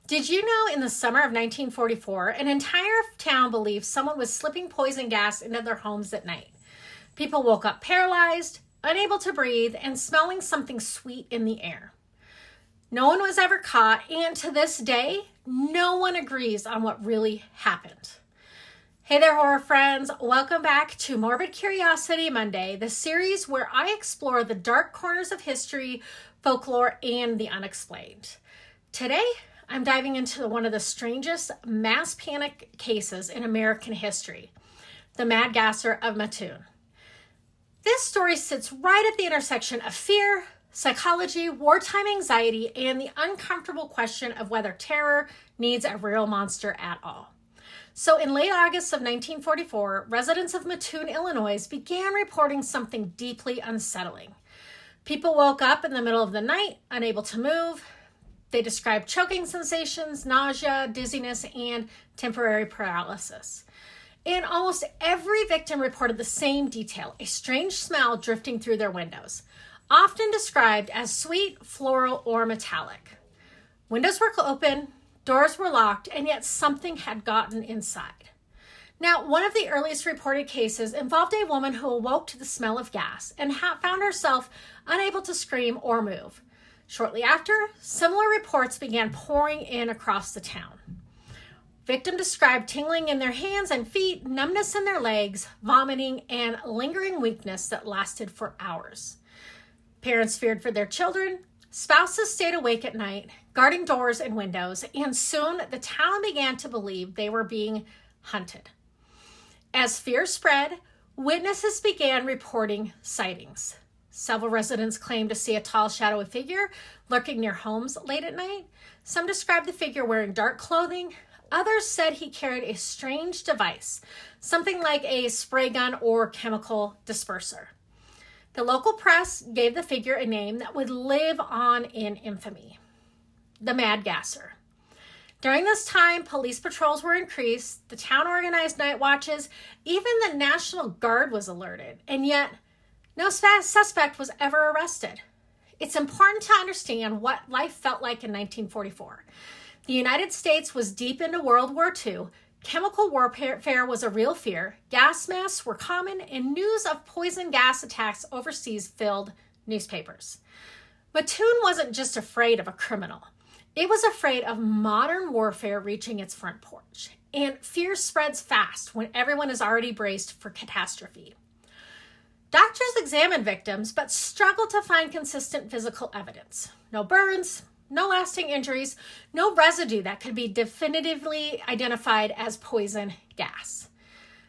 Did you know in the summer of 1944, an entire town believed someone was slipping poison gas into their homes at night? People woke up paralyzed, unable to breathe, and smelling something sweet in the air. No one was ever caught, and to this day, no one agrees on what really happened. Hey there, horror friends. Welcome back to Morbid Curiosity Monday, the series where I explore the dark corners of history, folklore, and the unexplained. Today, I'm diving into one of the strangest mass panic cases in American history, the Mad Gasser of Mattoon. This story sits right at the intersection of fear, psychology, wartime anxiety, and the uncomfortable question of whether terror needs a real monster at all. So in late August of 1944, residents of Mattoon, Illinois began reporting something deeply unsettling. People woke up in the middle of the night, unable to move. They described choking sensations, nausea, dizziness, and temporary paralysis. And almost every victim reported the same detail, a strange smell drifting through their windows, often described as sweet, floral, or metallic. Windows were open, doors were locked, and yet something had gotten inside. Now, one of the earliest reported cases involved a woman who awoke to the smell of gas and found herself unable to scream or move. Shortly after, similar reports began pouring in across the town. Victim described tingling in their hands and feet, numbness in their legs, vomiting, and lingering weakness that lasted for hours. Parents feared for their children, spouses stayed awake at night, guarding doors and windows, and soon the town began to believe they were being hunted. As fear spread, witnesses began reporting sightings. Several residents claimed to see a tall, shadowy figure lurking near homes late at night. Some described the figure wearing dark clothing. Others said he carried a strange device, something like a spray gun or chemical disperser. The local press gave the figure a name that would live on in infamy: the Mad Gasser. During this time, police patrols were increased, the town organized night watches, even the National Guard was alerted, and yet no suspect was ever arrested. It's important to understand what life felt like in 1944. The United States was deep into World War II. Chemical warfare was a real fear. Gas masks were common, and news of poison gas attacks overseas filled newspapers. Mattoon wasn't just afraid of a criminal. It was afraid of modern warfare reaching its front porch. And fear spreads fast when everyone is already braced for catastrophe. Doctors examined victims, but struggled to find consistent physical evidence. No burns, no lasting injuries, no residue that could be definitively identified as poison gas.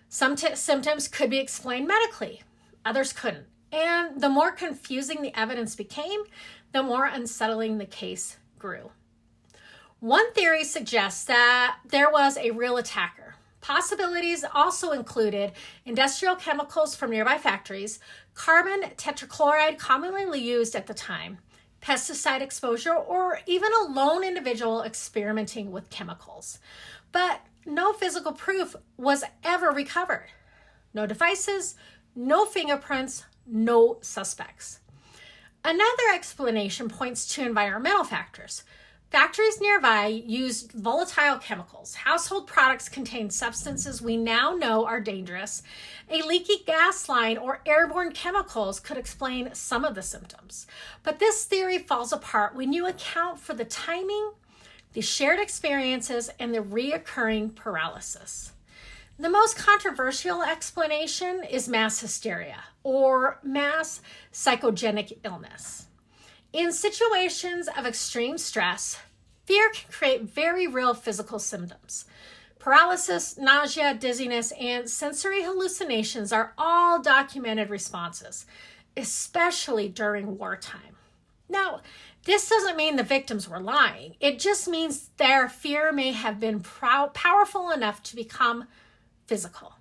Some symptoms could be explained medically, others couldn't. And the more confusing the evidence became, the more unsettling the case grew. One theory suggests that there was a real attacker. Possibilities also included industrial chemicals from nearby factories, carbon tetrachloride commonly used at the time, pesticide exposure, or even a lone individual experimenting with chemicals. But no physical proof was ever recovered. No devices, no fingerprints, no suspects. Another explanation points to environmental factors. Factories nearby used volatile chemicals. Household products contained substances we now know are dangerous. A leaky gas line or airborne chemicals could explain some of the symptoms. But this theory falls apart when you account for the timing, the shared experiences, and the reoccurring paralysis. The most controversial explanation is mass hysteria or mass psychogenic illness. In situations of extreme stress, fear can create very real physical symptoms. Paralysis, nausea, dizziness, and sensory hallucinations are all documented responses, especially during wartime. Now, this doesn't mean the victims were lying. It just means their fear may have been powerful enough to become physical.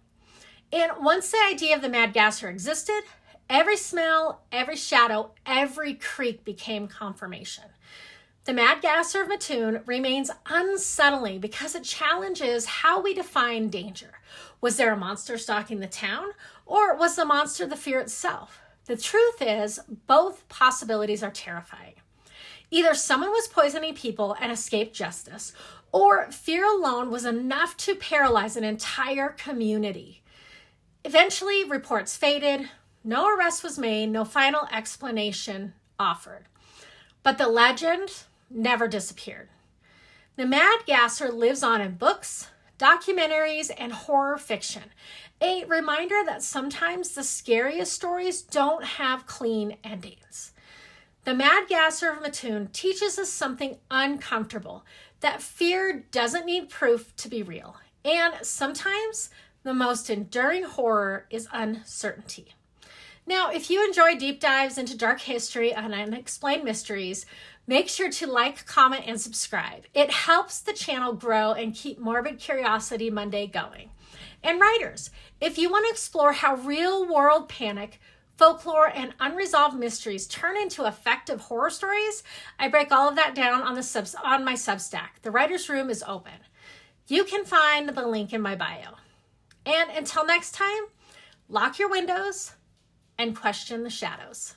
And once the idea of the Mad Gasser existed, every smell, every shadow, every creak became confirmation. The Mad Gasser of Mattoon remains unsettling because it challenges how we define danger. Was there a monster stalking the town, or was the monster the fear itself? The truth is, both possibilities are terrifying. Either someone was poisoning people and escaped justice, or fear alone was enough to paralyze an entire community. Eventually, reports faded, no arrest was made, no final explanation offered. But the legend never disappeared. The Mad Gasser lives on in books, documentaries, and horror fiction. A reminder that sometimes the scariest stories don't have clean endings. The Mad Gasser of Mattoon teaches us something uncomfortable, that fear doesn't need proof to be real. And sometimes the most enduring horror is uncertainty. Now, if you enjoy deep dives into dark history and unexplained mysteries, make sure to like, comment, and subscribe. It helps the channel grow and keep Morbid Curiosity Monday going. And writers, if you want to explore how real-world panic, folklore, and unresolved mysteries turn into effective horror stories, I break all of that down on my Substack. The writer's room is open. You can find the link in my bio. And until next time, lock your windows and question the shadows.